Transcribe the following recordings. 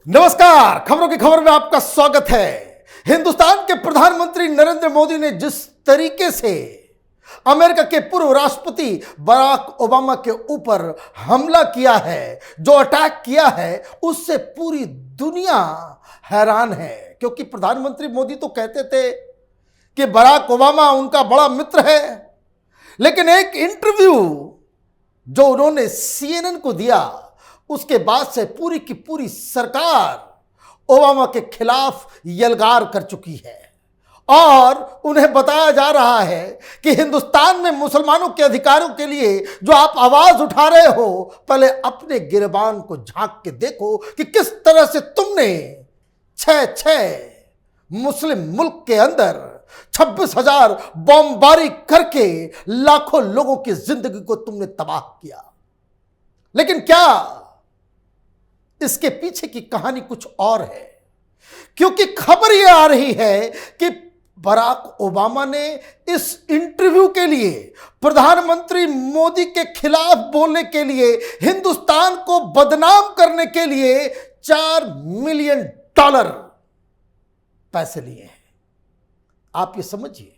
नमस्कार, खबरों की खबर में आपका स्वागत है। हिंदुस्तान के प्रधानमंत्री नरेंद्र मोदी ने जिस तरीके से अमेरिका के पूर्व राष्ट्रपति बराक ओबामा के ऊपर हमला किया है, जो अटैक किया है, उससे पूरी दुनिया हैरान है। क्योंकि प्रधानमंत्री मोदी तो कहते थे कि बराक ओबामा उनका बड़ा मित्र है, लेकिन एक इंटरव्यू जो उन्होंने CNN को दिया, उसके बाद से पूरी की पूरी सरकार ओबामा के खिलाफ यलगार कर चुकी है और उन्हें बताया जा रहा है कि हिंदुस्तान में मुसलमानों के अधिकारों के लिए जो आप आवाज उठा रहे हो, पहले अपने गिरबान को झांक के देखो कि किस तरह से तुमने छह मुस्लिम मुल्क के अंदर 26,000 बमबारी करके लाखों लोगों की जिंदगी को तुमने तबाह किया। लेकिन क्या इसके पीछे की कहानी कुछ और है? क्योंकि खबर यह आ रही है कि बराक ओबामा ने इस इंटरव्यू के लिए, प्रधानमंत्री मोदी के खिलाफ बोलने के लिए, हिंदुस्तान को बदनाम करने के लिए $4 मिलियन पैसे लिए हैं। आप ये समझिए,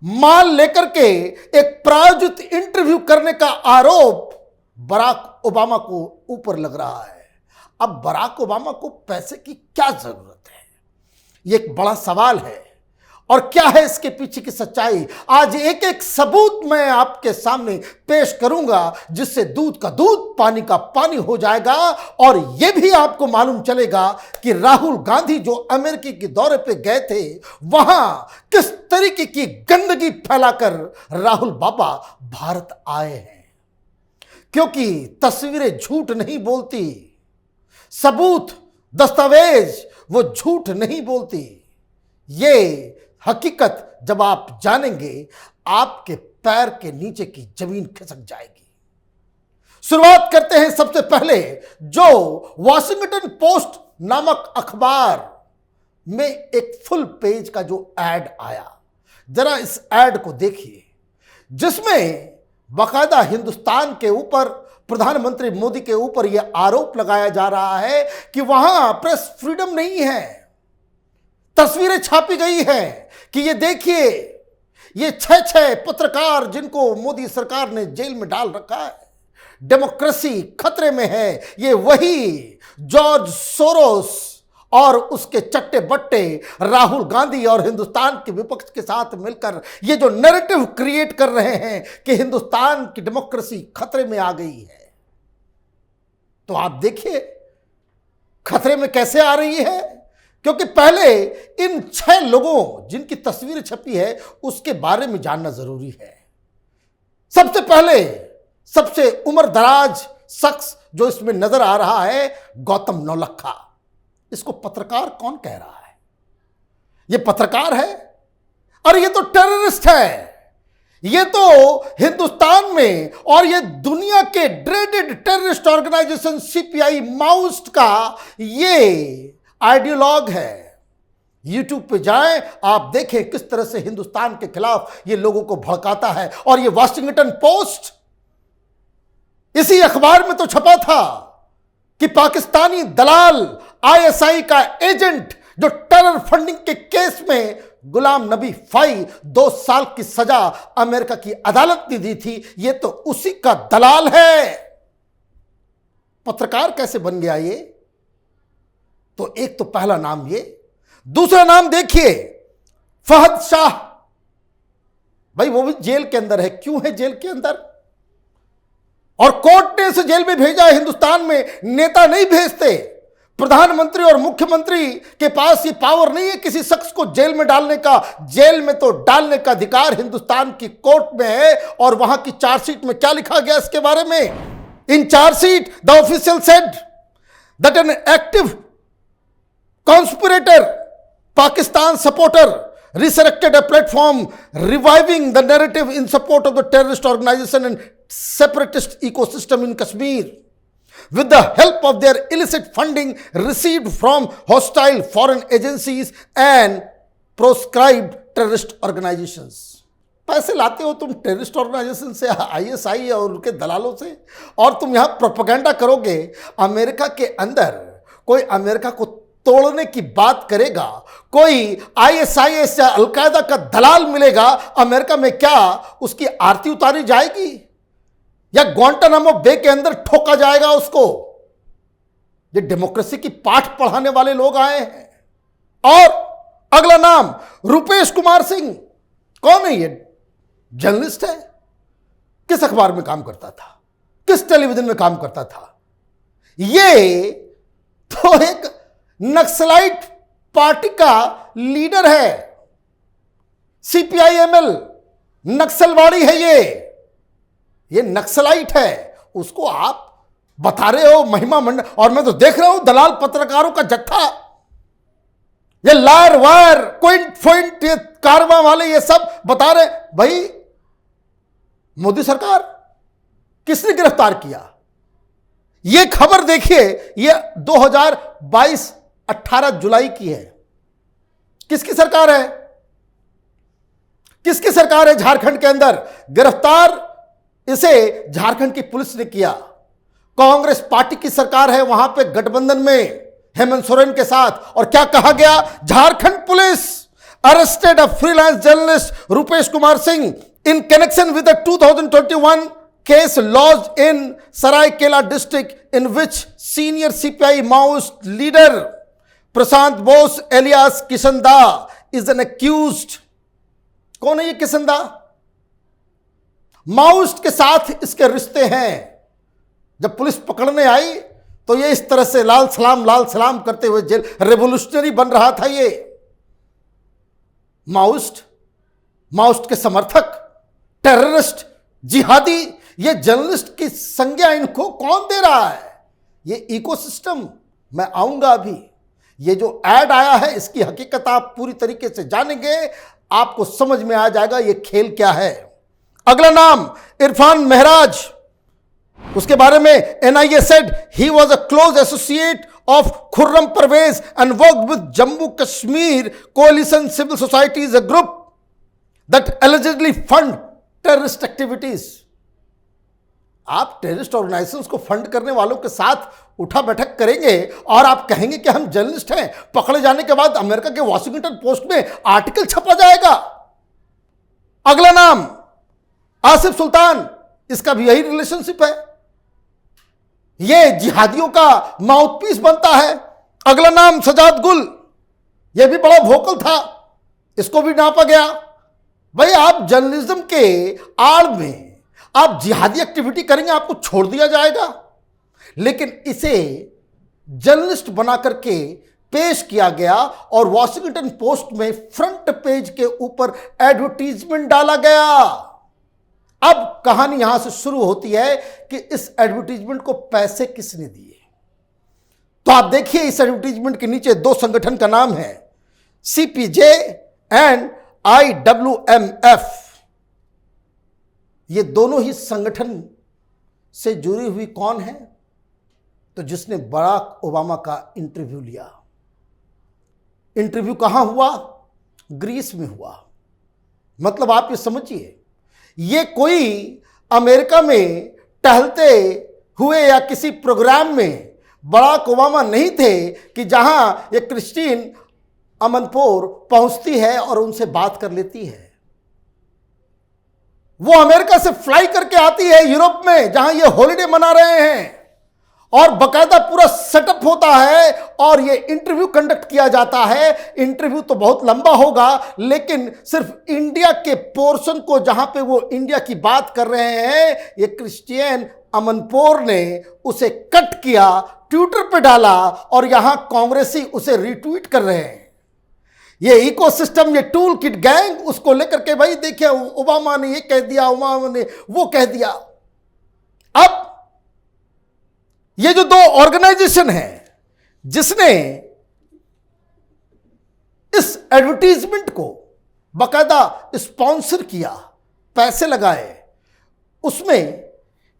माल लेकर के एक प्रायोजित इंटरव्यू करने का आरोप बराक ओबामा को ऊपर लग रहा है। अब बराक ओबामा को पैसे की क्या जरूरत है, यह एक बड़ा सवाल है। और क्या है इसके पीछे की सच्चाई, आज एक एक सबूत मैं आपके सामने पेश करूंगा, जिससे दूध का दूध पानी का पानी हो जाएगा। और यह भी आपको मालूम चलेगा कि राहुल गांधी जो अमेरिका के दौरे पे गए थे, वहां किस तरीके की गंदगी फैलाकर राहुल बाबा भारत आए हैं। क्योंकि तस्वीरें झूठ नहीं बोलती, सबूत, दस्तावेज वो झूठ नहीं बोलती। ये हकीकत जब आप जानेंगे, आपके पैर के नीचे की जमीन खिसक जाएगी। शुरुआत करते हैं सबसे पहले जो वॉशिंगटन पोस्ट नामक अखबार में एक फुल पेज का जो एड आया। जरा इस एड को देखिए, जिसमें बाकायदा हिंदुस्तान के ऊपर, प्रधानमंत्री मोदी के ऊपर यह आरोप लगाया जा रहा है कि वहां प्रेस फ्रीडम नहीं है। तस्वीरें छापी गई हैं कि ये देखिए, ये छह पत्रकार जिनको मोदी सरकार ने जेल में डाल रखा है, डेमोक्रेसी खतरे में है। ये वही जॉर्ज सोरोस और उसके चट्टे बट्टे राहुल गांधी और हिंदुस्तान के विपक्ष के साथ मिलकर ये जो नैरेटिव क्रिएट कर रहे हैं कि हिंदुस्तान की डेमोक्रेसी खतरे में आ गई है। तो आप देखिए खतरे में कैसे आ रही है। क्योंकि पहले इन 6 लोगों जिनकी तस्वीर छपी है उसके बारे में जानना जरूरी है। सबसे पहले सबसे उम्रदराज शख्स जो इसमें नजर आ रहा है, गौतम नौलखा। इसको पत्रकार कौन कह रहा है? ये पत्रकार है और ये तो टेररिस्ट है। ये तो हिंदुस्तान में और ये दुनिया के dreaded terrorist organisation CPI Maoist का ये आइडियोलॉग है। यूट्यूब पे जाएं, आप देखें किस तरह से हिंदुस्तान के खिलाफ ये लोगों को भड़काता है। और ये वॉशिंगटन पोस्ट, इसी अखबार में तो छपा था कि पाकिस्तानी दलाल ISI का एजेंट जो टेरर फंडिंग के केस में गुलाम नबी फाई 2 साल की सजा अमेरिका की अदालत ने दी थी, ये तो उसी का दलाल है। पत्रकार कैसे बन गया ये? तो एक तो पहला नाम ये। दूसरा नाम देखिए, फहद शाह। भाई वो भी जेल के अंदर है। क्यों है जेल के अंदर? और कोर्ट ने इसे जेल में भेजा है। हिंदुस्तान में नेता नहीं भेजते। प्रधानमंत्री और मुख्यमंत्री के पास ये पावर नहीं है किसी शख्स को जेल में डालने का। जेल में तो डालने का अधिकार हिंदुस्तान की कोर्ट में है। और वहां की चार्जशीट में क्या लिखा गया इसके बारे में? In chargesheet the official said that an active conspirator, Pakistan supporter, resurrected a platform reviving the narrative in support of the terrorist organization and separatist ecosystem in Kashmir with the help of their illicit funding received from hostile foreign agencies and proscribed terrorist organizations. पैसे लाते हो तुम terrorist organisation से, ISI और उनके दलालों से, और तुम यहां प्रोपेगेंडा करोगे अमेरिका के अंदर कोई अमेरिका को तोड़ने की बात करेगा, कोई आईएसआईएस या अलकायदा का दलाल मिलेगा अमेरिका में, क्या उसकी आरती उतारी जाएगी या ग्वांटानामो बे के अंदर ठोका जाएगा उसको? ये डेमोक्रेसी की पाठ पढ़ाने वाले लोग आए हैं। और अगला नाम रुपेश कुमार सिंह। कौन है ये? जर्नलिस्ट है। किस अखबार में काम करता था, किस टेलीविजन में काम करता था? ये तो एक नक्सलाइट पार्टी का लीडर है, सीपीआईएमएल नक्सलवाड़ी है ये नक्सलाइट है। उसको आप बता रहे हो महिमा मंडल, और मैं तो देख रहा हूं दलाल पत्रकारों का जत्था, ये लार वार क्विंट फॉइंट ये कारवा वाले ये सब बता रहे। भाई मोदी सरकार किसने गिरफ्तार किया? ये खबर देखिए, ये 2022 18 जुलाई की है। किसकी सरकार है? किसकी सरकार है झारखंड के अंदर? गिरफ्तार इसे झारखंड की पुलिस ने किया। कांग्रेस पार्टी की सरकार है वहां पे गठबंधन में हेमंत सोरेन के साथ। और क्या कहा गया? Jharkhand police arrested a freelance journalist Rupesh Kumar Singh in connection with the 2021 case lodged in Saraikela district in which senior CPI Maoist leader Prashant Bose alias Kishan Da is an accused। कौन है ये किशन दा? माओइस्ट के साथ इसके रिश्ते हैं। जब पुलिस पकड़ने आई तो ये इस तरह से लाल सलाम करते हुए जेल, रेवोल्यूशनरी बन रहा था ये। माओइस्ट के समर्थक, टेररिस्ट, जिहादी, ये जर्नलिस्ट की संज्ञा इनको कौन दे रहा है? ये इकोसिस्टम, मैं आऊंगा अभी। ये जो ऐड आया है इसकी हकीकत आप पूरी तरीके से जानेंगे, आपको समझ में आ जाएगा ये खेल क्या है। अगला नाम इरफान महराज। उसके बारे में NIA said he was a close associate of Khurram Parvez and worked with Jammu Kashmir coalition civil societies, a group that allegedly fund terrorist activities. आप टेररिस्ट ऑर्गेनाइजेशंस को फंड करने वालों के साथ उठा बैठक करेंगे और आप कहेंगे कि हम जर्नलिस्ट हैं। पकड़े जाने के बाद अमेरिका के वॉशिंगटन पोस्ट में आर्टिकल छपा जाएगा। अगला नाम आसिफ सुल्तान, इसका भी यही रिलेशनशिप है, ये जिहादियों का माउथपीस बनता है। अगला नाम सजाद गुल, यह भी बड़ा वोकल था, इसको भी नापा गया। भाई आप जर्नलिज्म के आड़ में आप जिहादी एक्टिविटी करेंगे, आपको छोड़ दिया जाएगा। लेकिन इसे जर्नलिस्ट बना करके पेश किया गया और वॉशिंगटन पोस्ट में फ्रंट पेज के ऊपर एडवर्टीजमेंट डाला गया। अब कहानी यहां से शुरू होती है कि इस एडवर्टीजमेंट को पैसे किसने दिए। तो आप देखिए इस एडवर्टीजमेंट के नीचे दो संगठन का नाम है, सीपीजे एंड IWMF। ये दोनों ही संगठन से जुड़ी हुई कौन है? तो जिसने बराक ओबामा का इंटरव्यू लिया। इंटरव्यू कहां हुआ? ग्रीस में हुआ। मतलब आप ये समझिए, ये कोई अमेरिका में टहलते हुए या किसी प्रोग्राम में बराक ओबामा नहीं थे कि जहां ये क्रिस्टीन अमनपोर पहुंचती है और उनसे बात कर लेती है। वो अमेरिका से फ्लाई करके आती है यूरोप में जहां ये हॉलिडे मना रहे हैं और बकायदा पूरा सेटअप होता है और ये इंटरव्यू कंडक्ट किया जाता है। इंटरव्यू तो बहुत लंबा होगा, लेकिन सिर्फ इंडिया के पोर्शन को जहां पे वो इंडिया की बात कर रहे हैं, ये क्रिस्टियन अमनपोर ने उसे कट किया, ट्विटर पे डाला और यहां कांग्रेसी उसे रिट्वीट कर रहे हैं। ये इकोसिस्टम, ये टूल किट गैंग उसको लेकर के, भाई देखिए ओबामा ने ये कह दिया, ओबामा ने वो कह दिया। अब ये जो दो ऑर्गेनाइजेशन है जिसने इस एडवर्टीजमेंट को बकायदा स्पॉन्सर किया, पैसे लगाए, उसमें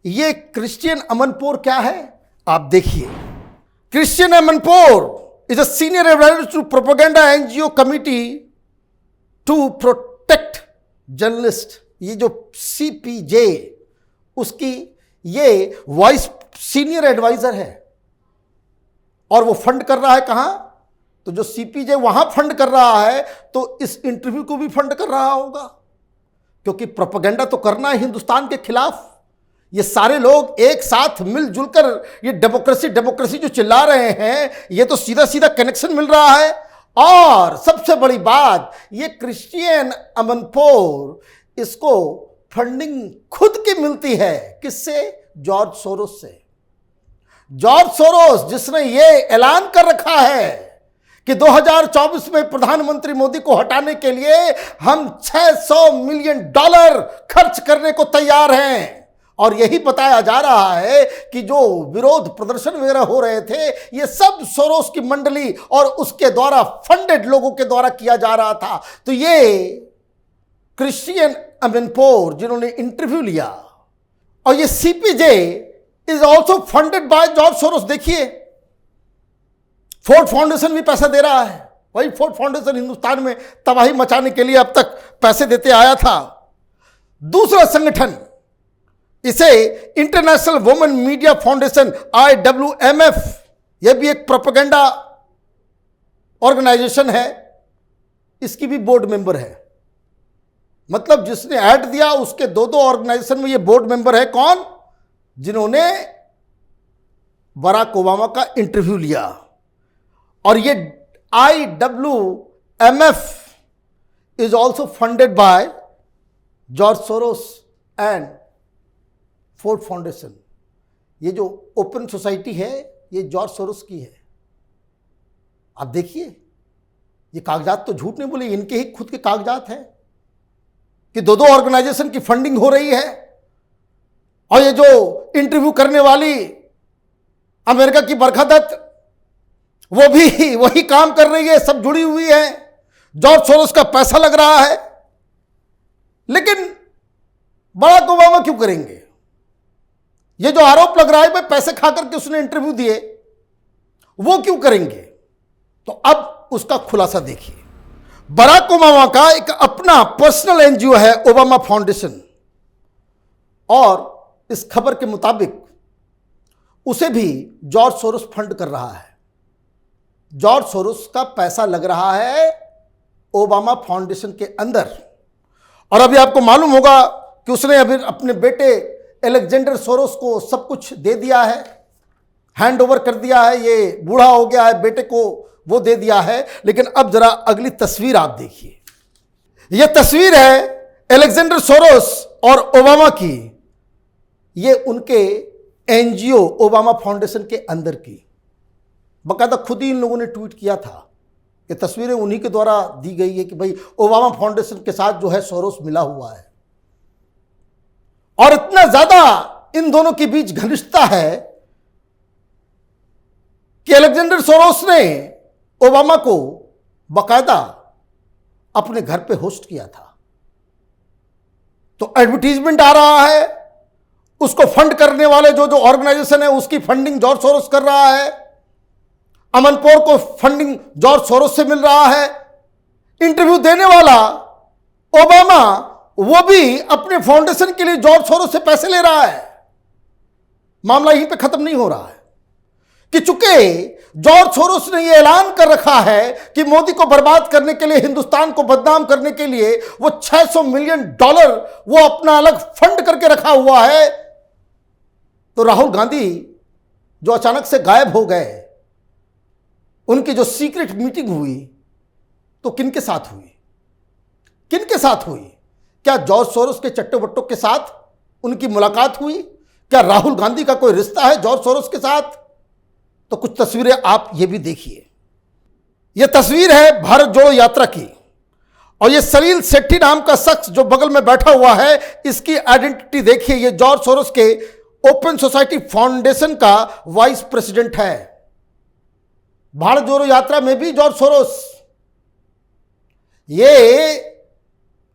ये क्रिस्टियन अमनपोर क्या है आप देखिए। Christiane Amanpour is a senior advisor to propaganda NGO committee to protect journalist। ये जो CPJ उसकी ये वाइस सीनियर एडवाइजर है और वो फंड कर रहा है कहां? तो जो सीपीजे वहां फंड कर रहा है, तो इस इंटरव्यू को भी फंड कर रहा होगा, क्योंकि प्रोपेगेंडा तो करना है हिंदुस्तान के खिलाफ। ये सारे लोग एक साथ मिलजुल कर ये डेमोक्रेसी डेमोक्रेसी जो चिल्ला रहे हैं, ये तो सीधा सीधा कनेक्शन मिल रहा है। और सबसे बड़ी बात, ये क्रिश्चियन अमनपोर, इसको फंडिंग खुद की मिलती है। किससे? जॉर्ज सोरोस से। जॉर्ज सोरोस जिसने ये ऐलान कर रखा है कि 2024 में प्रधानमंत्री मोदी को हटाने के लिए हम $600 मिलियन खर्च करने को तैयार हैं। और यही बताया जा रहा है कि जो विरोध प्रदर्शन वगैरह हो रहे थे, ये सब सोरोस की मंडली और उसके द्वारा फंडेड लोगों के द्वारा किया जा रहा था। तो ये क्रिश्चियन अमनपोर जिन्होंने इंटरव्यू लिया, और ये CPJ is also funded by George Soros. देखिए, फोर्ड फाउंडेशन भी पैसा दे रहा है। वही फोर्ड फाउंडेशन हिंदुस्तान में तबाही मचाने के लिए अब तक पैसे देते आया था। दूसरा संगठन, इसे international women media foundation IWMF, यह भी एक प्रोपेगेंडा ऑर्गेनाइजेशन है, इसकी भी बोर्ड मेंबर है। मतलब जिसने ऐड दिया उसके दो ऑर्गेनाइजेशन में ये बोर्ड मेंबर है। कौन? जिन्होंने बराक ओबामा का इंटरव्यू लिया। और ये IWMF is also funded by George Soros and Ford foundation. ये जो ओपन सोसाइटी है, ये जॉर्ज सोरोस की है। आप देखिए, ये कागजात तो झूठ नहीं बोले, इनके ही खुद के कागजात हैं कि दो ऑर्गेनाइजेशन की फंडिंग हो रही है। और ये जो इंटरव्यू करने वाली अमेरिका की बरखा दत्त, वो भी वही काम कर रही है, सब जुड़ी हुई है। जॉर्ज सोरोस का पैसा लग रहा है। लेकिन बराक ओबामा क्यों करेंगे? ये जो आरोप लग रहा है भाई पैसे खा करके उसने इंटरव्यू दिए, वो क्यों करेंगे? तो अब उसका खुलासा देखिए। बराक ओबामा का एक अपना पर्सनल एनजीओ है, ओबामा फाउंडेशन, और इस खबर के मुताबिक उसे भी जॉर्ज सोरोस फंड कर रहा है। जॉर्ज सोरोस का पैसा लग रहा है ओबामा फाउंडेशन के अंदर। और अभी आपको मालूम होगा कि उसने अभी अपने बेटे एलेक्जेंडर सोरोस को सब कुछ दे दिया है, हैंड ओवर कर दिया है। ये बूढ़ा हो गया है, बेटे को वो दे दिया है। लेकिन अब जरा अगली तस्वीर आप देखिए। यह तस्वीर है एलेक्जेंडर सोरोस और ओबामा की। ये उनके एनजीओ ओबामा फाउंडेशन के अंदर की। बकायदा खुद ही इन लोगों ने ट्वीट किया था कि तस्वीरें उन्हीं के द्वारा दी गई है कि भाई ओबामा फाउंडेशन के साथ जो है सोरोस मिला हुआ है। और इतना ज्यादा इन दोनों के बीच घनिष्ठता है कि एलेक्जेंडर सोरोस ने ओबामा को बकायदा अपने घर पे होस्ट किया था। तो एडवर्टीजमेंट आ रहा है, उसको फंड करने वाले जो जो ऑर्गेनाइजेशन है उसकी फंडिंग जॉर्ज सोरोस कर रहा है। अमनपोर को फंडिंग जॉर्ज सोरोस से मिल रहा है। इंटरव्यू देने वाला ओबामा, वो भी अपने फाउंडेशन के लिए जॉर्ज सोरोस से पैसे ले रहा है। मामला यहीं पे खत्म नहीं हो रहा है कि चूंकि जॉर्ज सोरोस ने यह ऐलान कर रखा है कि मोदी को बर्बाद करने के लिए, हिंदुस्तान को बदनाम करने के लिए वो $600 मिलियन वो अपना अलग फंड करके रखा हुआ है। तो राहुल गांधी जो अचानक से गायब हो गए, उनकी जो सीक्रेट मीटिंग हुई, तो किनके साथ हुई? किनके साथ हुई? क्या जॉर्ज सोरोस के चट्टो बट्टों के साथ उनकी मुलाकात हुई? क्या राहुल गांधी का कोई रिश्ता है जॉर्ज सोरोस के साथ? तो कुछ तस्वीरें आप ये भी देखिए। यह तस्वीर है भारत जोड़ो यात्रा की, और ये सलील सेट्टी नाम का शख्स जो बगल में बैठा हुआ है, इसकी आइडेंटिटी देखिए। ये जॉर्ज सोरोस के ओपन सोसाइटी फाउंडेशन का वाइस प्रेसिडेंट है। भारत जोड़ो यात्रा में भी जॉर्ज सोरोस। ये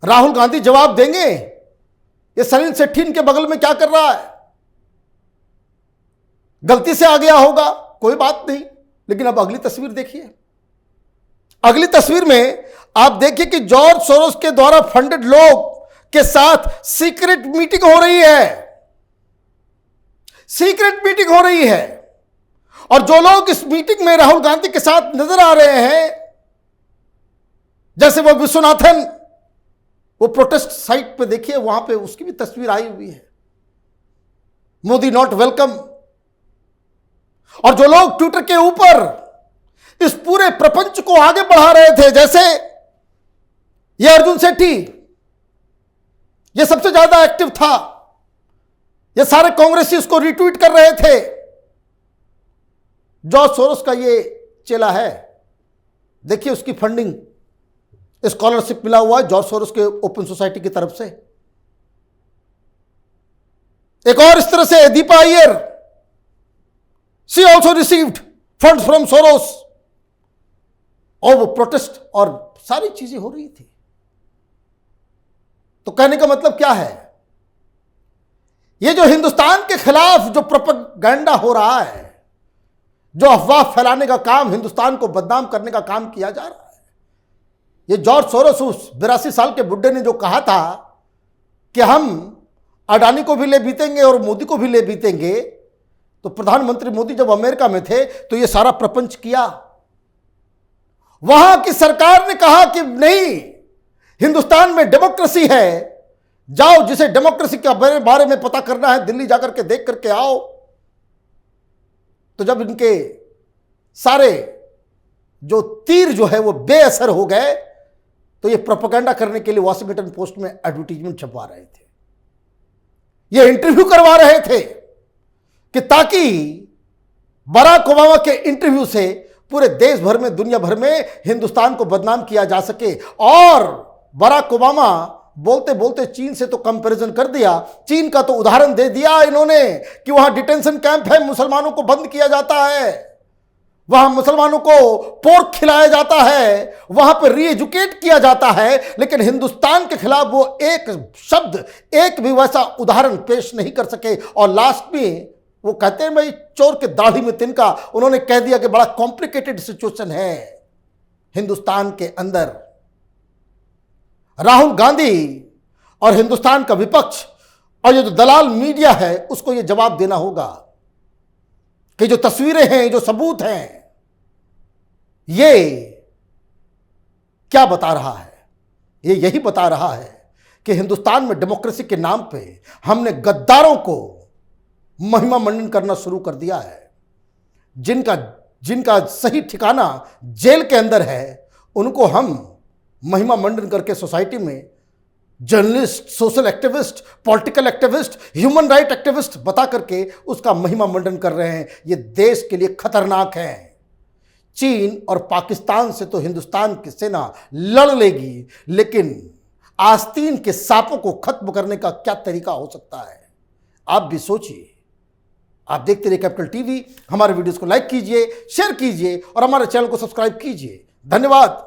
राहुल गांधी जवाब देंगे ये सलील सेट्टी इनके बगल में क्या कर रहा है? गलती से आ गया होगा, कोई बात नहीं। लेकिन अब अगली तस्वीर देखिए। अगली तस्वीर में आप देखिए कि जॉर्ज सोरोस के द्वारा फंडेड लोग के साथ सीक्रेट मीटिंग हो रही है। सीक्रेट मीटिंग हो रही है और जो लोग इस मीटिंग में राहुल गांधी के साथ नजर आ रहे हैं, जैसे वो विश्वनाथन, वो प्रोटेस्ट साइट पे देखिए, वहां पे उसकी भी तस्वीर आई हुई है, मोदी नॉट वेलकम। और जो लोग ट्विटर के ऊपर इस पूरे प्रपंच को आगे बढ़ा रहे थे, जैसे ये अर्जुन सेठी, ये सबसे ज्यादा एक्टिव था, ये सारे कांग्रेसी उसको रिट्वीट कर रहे थे। जॉर्ज सोरोस का ये चेला है, देखिए उसकी फंडिंग, स्कॉलरशिप मिला हुआ है जॉर्ज सोरोस के ओपन सोसाइटी की तरफ से। एक और इस तरह से Deepa Iyer, she also received funds from Soros, और वो प्रोटेस्ट और सारी चीजें हो रही थी। तो कहने का मतलब क्या है, ये जो हिंदुस्तान के खिलाफ जो प्रोपेगेंडा हो रहा है, जो अफवाह फैलाने का काम, हिंदुस्तान को बदनाम करने का काम किया जा रहा है, ये जॉर्ज सोरोस उस 82 साल के बुड्ढे ने जो कहा था कि हम अडानी को भी ले बीतेंगे और मोदी को भी ले बीतेंगे, तो प्रधानमंत्री मोदी जब अमेरिका में थे तो ये सारा प्रपंच किया। वहां की सरकार ने कहा कि नहीं, हिंदुस्तान में डेमोक्रेसी है, जाओ, जिसे डेमोक्रेसी के बारे में पता करना है दिल्ली जाकर के देख करके आओ। तो जब इनके सारे जो तीर जो है वो बेअसर हो गए, तो ये प्रोपेगेंडा करने के लिए वॉशिंगटन पोस्ट में एडवर्टीजमेंट छपवा रहे थे, ये इंटरव्यू करवा रहे थे कि ताकि बराक ओबामा के इंटरव्यू से पूरे देश भर में, दुनिया भर में हिंदुस्तान को बदनाम किया जा सके। और बराक ओबामा बोलते बोलते चीन से तो कंपैरिजन कर दिया, चीन का तो उदाहरण दे दिया इन्होंने कि वहां डिटेंशन कैंप है, मुसलमानों को बंद किया जाता है, वहां मुसलमानों को पोर्क खिलाया जाता है, वहां पर रीएजुकेट किया जाता है, लेकिन हिंदुस्तान के खिलाफ वो एक शब्द, एक भी वैसा उदाहरण पेश नहीं कर सके। और लास्ट में वो कहते हैं भाई चोर के दाढ़ी में तिनका, उन्होंने कह दिया कि बड़ा कॉम्प्लिकेटेड सिचुएशन है हिंदुस्तान के अंदर। राहुल गांधी और हिंदुस्तान का विपक्ष और ये जो दलाल मीडिया है उसको ये जवाब देना होगा कि जो तस्वीरें हैं, जो सबूत हैं, ये क्या बता रहा है? ये यही बता रहा है कि हिंदुस्तान में डेमोक्रेसी के नाम पे हमने गद्दारों को महिमा मंडन करना शुरू कर दिया है। जिनका सही ठिकाना जेल के अंदर है, उनको हम महिमा मंडन करके सोसाइटी में journalist, social activist, political activist, human right activist बता करके उसका महिमा मंडन कर रहे हैं। ये देश के लिए खतरनाक है। चीन और पाकिस्तान से तो हिंदुस्तान की सेना लड़ लेगी, लेकिन आस्तीन के सांपों को खत्म करने का क्या तरीका हो सकता है? आप भी सोचिए। आप देखते रहिए कैपिटल टीवी। हमारे वीडियोस को लाइक कीजिए, शेयर कीजिए और हमारे चैनल को सब्सक्राइब कीजिए। धन्यवाद।